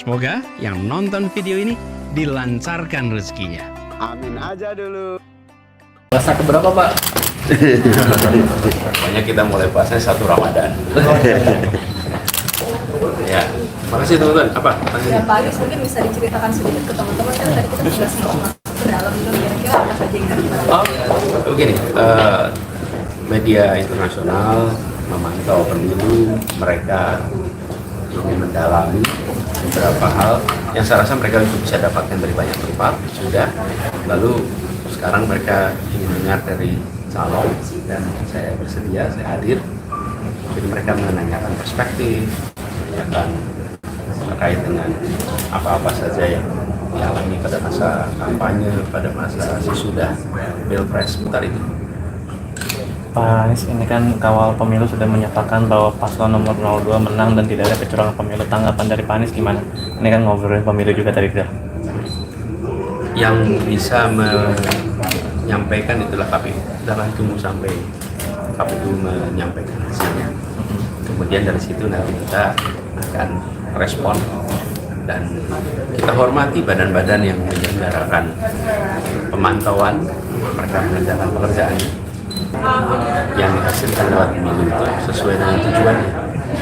Semoga yang nonton video ini dilancarkan rezekinya. Amin aja dulu. Puasa keberapa, Pak? Pokoknya kita mulai puasa 1 Ramadan. Ya, makasih teman-teman. Apa? Ya, Pak Agus mungkin bisa diceritakan sedikit ke teman-teman, kan tadi kita sudah sempat masuk ke dalam itu, kira-kira apa saja yang tadi Begini, media internasional memantau pemilu, mereka lebih mendalami beberapa hal yang saya rasa mereka itu bisa dapatkan dari banyak tempat sudah. Lalu sekarang mereka ingin dengar dari calon dan saya bersedia, saya hadir. Jadi mereka menanyakan perspektif, menanyakan terkait dengan apa-apa saja yang dialami pada masa kampanye, pada masa sesudah Pilpres sebentar itu. Pak Anies, ini kan kawal pemilu sudah menyatakan bahwa paslon nomor 02 menang dan tidak ada kecurangan pemilu. Tanggapan dari Pak Anies gimana? Ini kan ngobrolin pemilu juga tadi sudah. Yang bisa menyampaikan itulah KPU. Kita akan tunggu sampai KPU menyampaikan hasilnya. Kemudian dari situ nanti kita akan respon dan kita hormati badan-badan yang menyelenggarakan pemantauan, mereka mengerjakan pekerjaannya yang dihasilkan lewat pemilu itu sesuai dengan tujuannya,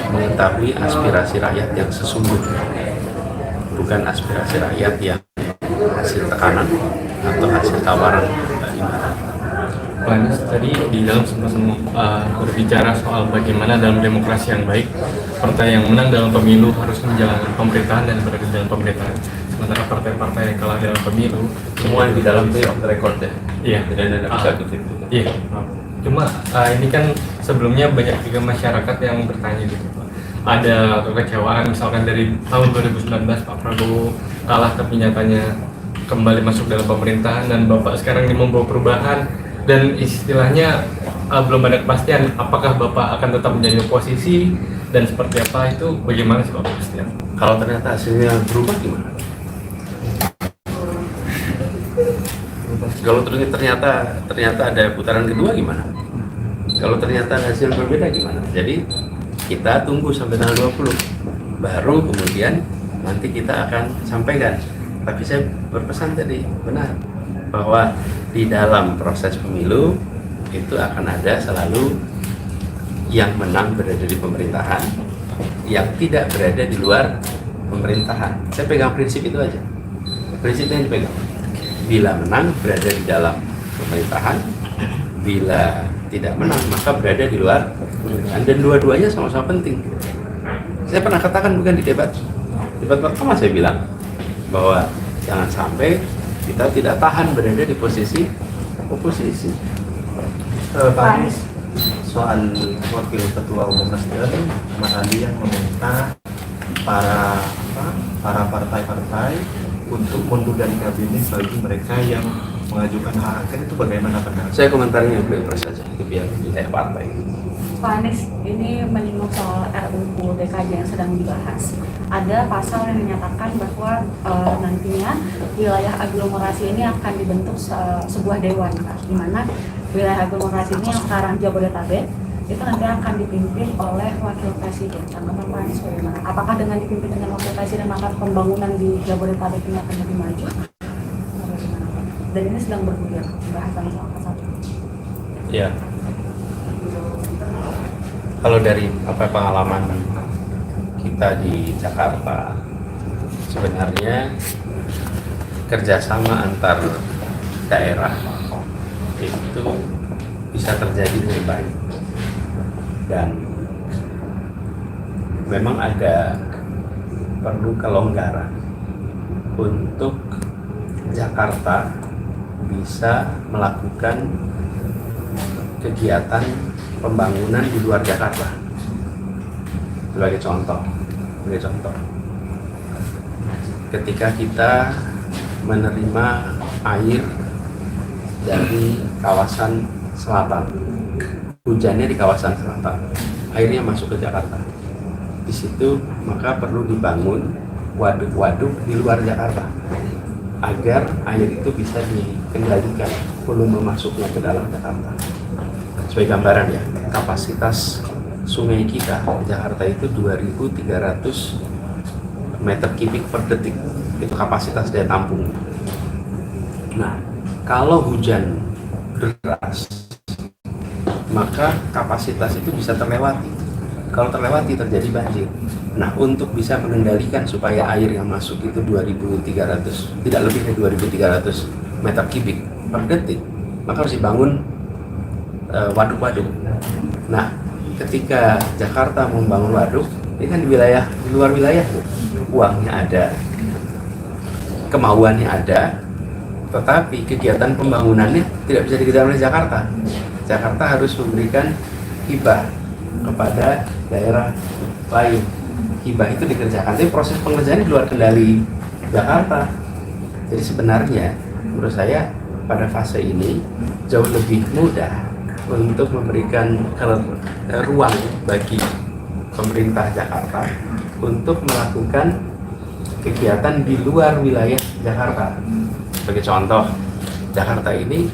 mengetahui aspirasi rakyat yang sesungguhnya, bukan aspirasi rakyat yang hasil tekanan atau hasil tawaran dari mana. Pak Anies tadi di dalam sempat berbicara soal bagaimana dalam demokrasi yang baik partai yang menang dalam pemilu harus menjalankan pemerintahan dan berada di dalam pemerintahan, sementara partai-partai yang kalah dalam pemilu Semua yang di dalam itu off the record ya. iya Tidak ada bisa kutip. iya. Cuma ini kan sebelumnya banyak juga masyarakat yang bertanya gitu, Pak. Ada kekecewaan misalkan dari tahun 2019 Pak Prabowo kalah tapi nyatanya kembali masuk dalam pemerintahan dan Bapak sekarang ini membawa perubahan dan istilahnya belum ada kepastian apakah Bapak akan tetap menjadi oposisi dan seperti apa, itu bagaimana sih Pak kepastian? Kalau ternyata hasilnya berubah gimana? Kalau ternyata ada putaran kedua gimana? Kalau ternyata hasil berbeda gimana? Jadi kita tunggu sampai tanggal 20, baru kemudian nanti kita akan sampaikan. Tapi saya berpesan tadi benar bahwa di dalam proses pemilu itu akan ada selalu yang menang berada di pemerintahan, yang tidak berada di luar pemerintahan. Saya pegang prinsip itu aja. Prinsipnya yang dipegang. Bila menang berada di dalam pemerintahan, bila tidak menang maka berada di luar pemerintahan, dan dua-duanya sama-sama penting. Saya pernah katakan bukan di debat pertama, saya bilang bahwa jangan sampai kita tidak tahan berada di posisi oposisi. Pak Anies, soal wakil ketua umum Nasdem, Mas Andi yang meminta para partai-partai untuk mundur dari kabinet bagi mereka yang mengajukan hak angket, itu bagaimana pendapat? Saya komentarnya Pilpres saja, itu biar saya partai. Pak Anies, ini menyinggung soal RUU DKJ yang sedang dibahas. Ada pasal yang menyatakan bahwa nantinya wilayah aglomerasi ini akan dibentuk sebuah dewan, Pak, di mana wilayah aglomerasi ini yang sekarang Jabodetabek itu nanti akan dipimpin oleh wakil presiden. Tanggapan Pak Anies bagaimana? Apakah dengan dipimpin dengan wakil presiden maka pembangunan di Jabodetabek ini akan lebih maju? Dan ini sedang bergulir pembahasan soal pasal ini. Ya. Kalau dari pengalaman kita di Jakarta, sebenarnya kerjasama antar daerah itu bisa terjadi dengan baik, dan memang ada perlu kelonggaran untuk Jakarta bisa melakukan kegiatan pembangunan di luar Jakarta. Sebagai contoh, ketika kita menerima air dari kawasan selatan, hujannya di kawasan selatan, airnya masuk ke Jakarta. Di situ maka perlu dibangun waduk-waduk di luar Jakarta agar air itu bisa dikendalikan volume masuknya ke dalam Jakarta. Sebagai gambaran ya, kapasitas sungai kita di Jakarta itu 2.300 meter kubik per detik, itu kapasitas daya tampung. Nah, kalau hujan deras, maka kapasitas itu bisa terlewati. Kalau terlewati terjadi banjir. Nah, untuk bisa mengendalikan supaya air yang masuk itu 2.300, tidak lebih dari 2.300 meter kubik per detik, maka harus dibangun waduk-waduk. Nah, ketika Jakarta membangun waduk, ini kan di luar wilayah, uangnya ada, kemauannya ada, tetapi kegiatan pembangunannya tidak bisa dikerjakan oleh Jakarta. Jakarta harus memberikan hibah kepada daerah lain. Hibah itu dikerjakan, tapi proses pengerjaannya di luar kendali Jakarta. Jadi sebenarnya menurut saya pada fase ini jauh lebih mudah untuk memberikan ruang bagi pemerintah Jakarta untuk melakukan kegiatan di luar wilayah Jakarta. Sebagai contoh, Jakarta ini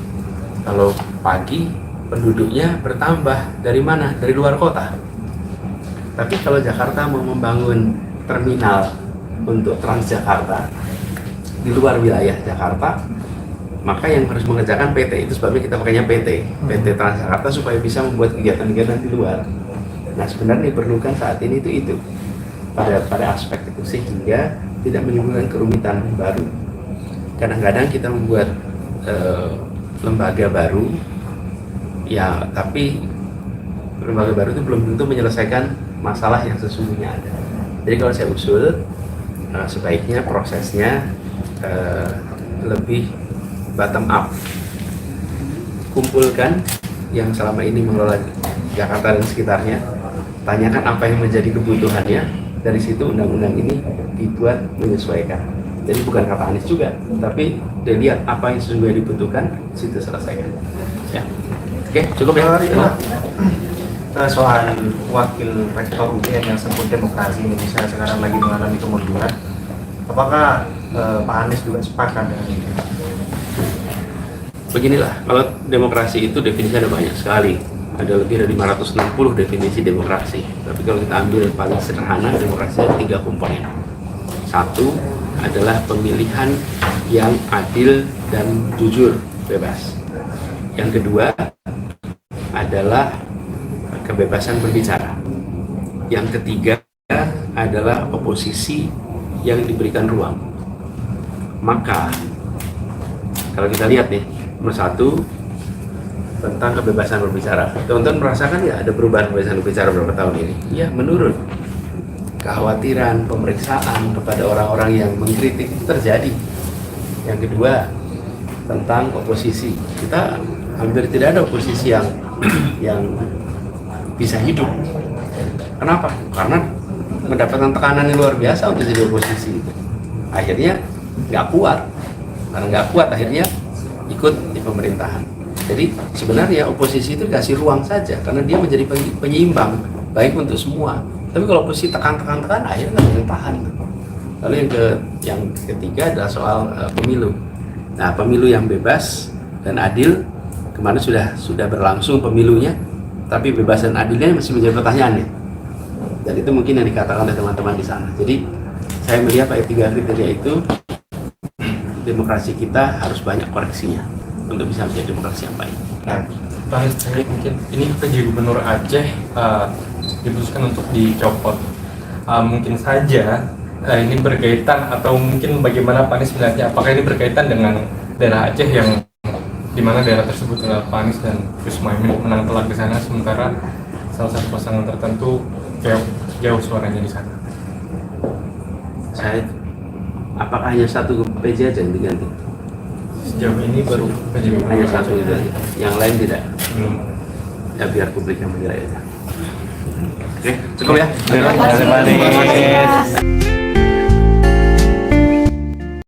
kalau pagi penduduknya bertambah dari mana? Dari luar kota. Tapi kalau Jakarta mau membangun terminal untuk Transjakarta di luar wilayah Jakarta, maka yang harus mengerjakan PT. Itu sebabnya kita pakainya PT Transjakarta, supaya bisa membuat kegiatan-kegiatan di luar. Nah, sebenarnya diperlukan saat ini itu pada aspek itu, sehingga tidak menimbulkan kerumitan baru. Kadang-kadang kita membuat lembaga baru, ya, tapi lembaga baru itu belum tentu menyelesaikan masalah yang sesungguhnya ada. Jadi kalau saya usul, sebaiknya prosesnya lebih bottom up. Kumpulkan yang selama ini mengelola Jakarta dan sekitarnya, tanyakan apa yang menjadi kebutuhannya, dari situ undang-undang ini dibuat menyesuaikan. Jadi bukan kata Anies juga, tapi dilihat apa yang sesungguhnya dibutuhkan, situ selesaikan. Ya. Oke, cukup ya. Soal wakil rektor UGM yang sebut demokrasi Indonesia sekarang lagi mengalami kemunduran, apakah Pak Anies juga sepakat dengan itu? Beginilah, kalau demokrasi itu definisinya ada banyak sekali. Ada lebih dari 560 definisi demokrasi. Tapi kalau kita ambil paling sederhana, demokrasi ada 3 komponen. Satu adalah pemilihan yang adil dan jujur, bebas. Yang kedua adalah kebebasan berbicara. Yang ketiga adalah oposisi yang diberikan ruang. Maka kalau kita lihat nih, nomor 1 tentang kebebasan berbicara. Teman-teman merasakan ya ada perubahan kebebasan berbicara beberapa tahun ini? Iya, menurun. Kekhawatiran, pemeriksaan kepada orang-orang yang mengkritik terjadi. Yang kedua tentang oposisi. Kita hampir tidak ada oposisi yang bisa hidup. Kenapa? Karena mendapatkan tekanan yang luar biasa untuk jadi oposisi. Akhirnya nggak kuat. Karena nggak kuat, akhirnya ikut di pemerintahan. Jadi sebenarnya oposisi itu dikasih ruang saja, karena dia menjadi penyeimbang baik untuk semua. Tapi kalau oposisi tekan, akhirnya nggak bisa tahan. Lalu yang ketiga adalah soal pemilu. Nah, pemilu yang bebas dan adil, kemarin sudah berlangsung pemilunya, tapi bebas dan adilnya masih menjadi pertanyaannya. Dan itu mungkin yang dikatakan oleh teman-teman di sana. Jadi saya melihat pada 3 kriteria itu, demokrasi kita harus banyak koreksinya untuk bisa menjadi demokrasi yang baik. Nah, Pak Anies, mungkin ini PJ Gubernur Aceh diputuskan untuk dicopot. Mungkin saja ini berkaitan, atau mungkin bagaimana Pak Anies melihatnya? Apakah ini berkaitan dengan daerah Aceh yang di mana daerah tersebut adalah Pak Anies dan Gus Muhaimin menang telak di sana, sementara salah satu pasangan tertentu jauh suaranya di sana? Apakah hanya satu PJ aja yang diganti? Sejauh ini baru PJ Gubernur Hanya satu itu aja. Yang lain tidak. belum. Ya biar publik yang menilai aja. Oke, cukup ya. Terima kasih Pak Anies.